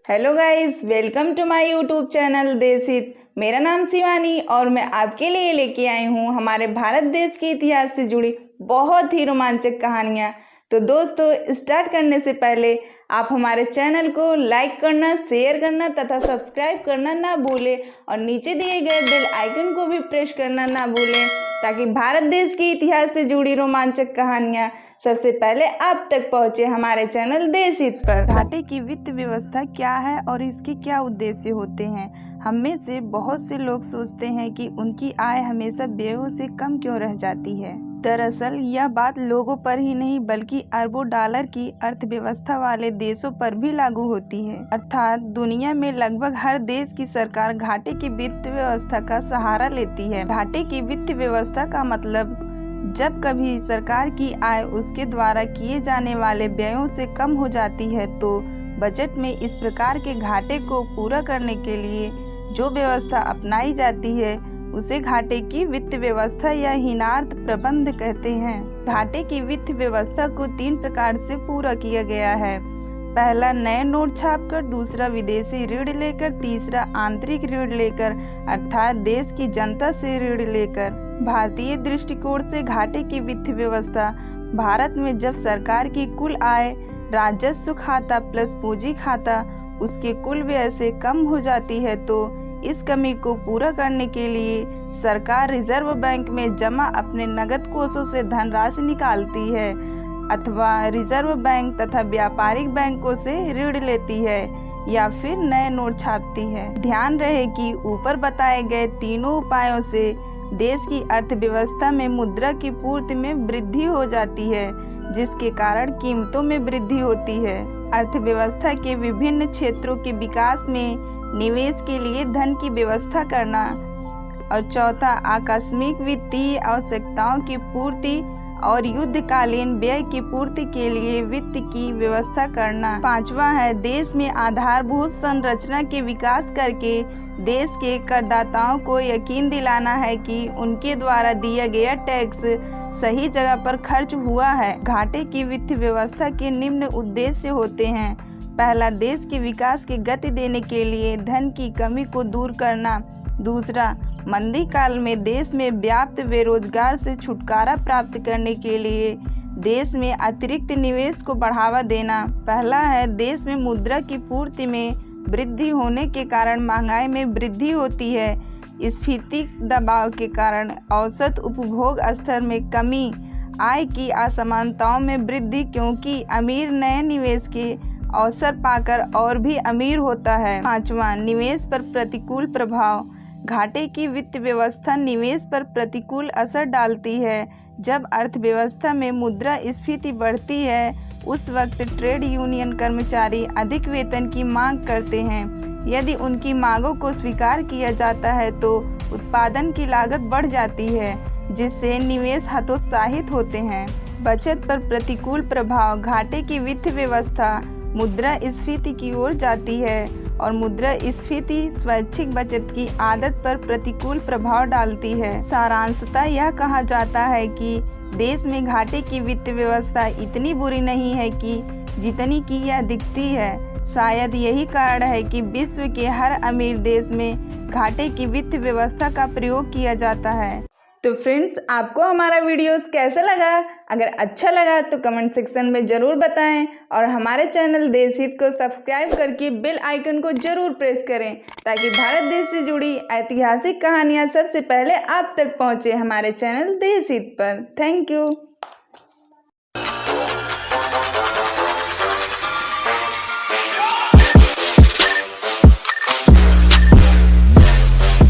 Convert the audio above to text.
Hello guys, welcome to my YouTube channel Deshhit. मेरा नाम शिवानी और मैं आपके लिए लेके आई हूँ हमारे भारत देश के इतिहास से जुड़ी बहुत ही रोमांचक कहानियाँ। तो दोस्तों, स्टार्ट करने से पहले आप हमारे चैनल को लाइक करना, शेयर करना तथा सब्सक्राइब करना ना भूलें और नीचे दिए गए बेल आइकन को भी प्रेस करना ना भूलें ताकि भारत देश के इतिहास से जुड़ी रोमांचक कहानियाँ सबसे पहले आप तक पहुंचे हमारे चैनल देशहित पर। घाटे की वित्त व्यवस्था क्या है और इसके क्या उद्देश्य होते हैं? हम में से बहुत से लोग सोचते हैं कि उनकी आय हमेशा व्ययों से कम क्यों रह जाती है। दरअसल यह बात लोगों पर ही नहीं बल्कि अरबों डॉलर की अर्थव्यवस्था वाले देशों पर भी लागू होती है। अर्थात दुनिया में लगभग हर देश की सरकार घाटे की वित्त व्यवस्था का सहारा लेती है। घाटे की वित्त व्यवस्था का मतलब जब कभी सरकार की आय उसके द्वारा किए जाने वाले व्ययों से कम हो जाती है तो बजट में इस प्रकार के घाटे को पूरा करने के लिए जो व्यवस्था अपनाई जाती है उसे घाटे की वित्त व्यवस्था या हीनार्थ प्रबंध कहते हैं। घाटे की वित्त व्यवस्था को 3 प्रकार से पूरा किया गया है। पहला, नए नोट छापकर, दूसरा विदेशी ऋण लेकर, तीसरा आंतरिक ऋण लेकर अर्थात देश की जनता से ऋण लेकर। भारतीय दृष्टिकोण से घाटे की वित्त व्यवस्था भारत में जब सरकार की कुल आय राजस्व खाता प्लस पूंजी खाता उसके कुल व्यय से कम हो जाती है तो इस कमी को पूरा करने के लिए सरकार रिजर्व बैंक में जमा अपने नगद कोषों से धनराशि निकालती है अथवा रिजर्व बैंक तथा व्यापारिक बैंकों से ऋण लेती है या फिर नए नोट छापती है। ध्यान रहे कि ऊपर बताए गए तीनों उपायों से देश की अर्थव्यवस्था में मुद्रा की पूर्ति में वृद्धि हो जाती है जिसके कारण कीमतों में वृद्धि होती है। अर्थव्यवस्था के विभिन्न क्षेत्रों के विकास में निवेश के लिए धन की व्यवस्था करना। और चौथा, आकस्मिक वित्तीय आवश्यकताओं की पूर्ति और युद्धकालीन व्यय की पूर्ति के लिए वित्त की व्यवस्था करना। पांचवा है, देश में आधारभूत संरचना के विकास करके देश के करदाताओं को यकीन दिलाना है कि उनके द्वारा दिया गया टैक्स सही जगह पर खर्च हुआ है। घाटे की वित्त व्यवस्था के निम्न उद्देश्य होते हैं। पहला, देश के विकास की गति देने के लिए धन की कमी को दूर करना। दूसरा, मंदी काल में देश में व्याप्त बेरोजगार से छुटकारा प्राप्त करने के लिए देश में अतिरिक्त निवेश को बढ़ावा देना। पहला है, देश में मुद्रा की पूर्ति में वृद्धि होने के कारण महंगाई में वृद्धि होती है। स्फीति दबाव के कारण औसत उपभोग स्तर में कमी, आय की असमानताओं में वृद्धि क्योंकि अमीर नए निवेश के अवसर पाकर और भी अमीर होता है। पांचवा, निवेश पर प्रतिकूल प्रभाव। घाटे की वित्त व्यवस्था निवेश पर प्रतिकूल असर डालती है। जब अर्थव्यवस्था में मुद्रा स्फीति बढ़ती है उस वक्त ट्रेड यूनियन कर्मचारी अधिक वेतन की मांग करते हैं। यदि उनकी मांगों को स्वीकार किया जाता है तो उत्पादन की लागत बढ़ जाती है जिससे निवेश हतोत्साहित होते हैं। बचत पर प्रतिकूल प्रभाव। घाटे की वित्त व्यवस्था मुद्रा स्फीति की ओर जाती है और मुद्रा स्फीति स्वैच्छिक बचत की आदत पर प्रतिकूल प्रभाव डालती है। सारांशतः यह कहा जाता है कि देश में घाटे की वित्त व्यवस्था इतनी बुरी नहीं है कि जितनी की यह दिखती है। शायद यही कारण है कि विश्व के हर अमीर देश में घाटे की वित्त व्यवस्था का प्रयोग किया जाता है। तो फ्रेंड्स, आपको हमारा वीडियोस कैसा लगा? अगर अच्छा लगा तो कमेंट सेक्शन में ज़रूर बताएं और हमारे चैनल देशहित को सब्सक्राइब करके बेल आइकन को ज़रूर प्रेस करें ताकि भारत देश से जुड़ी ऐतिहासिक कहानियाँ सबसे पहले आप तक पहुँचे हमारे चैनल देशहित पर। Thank you.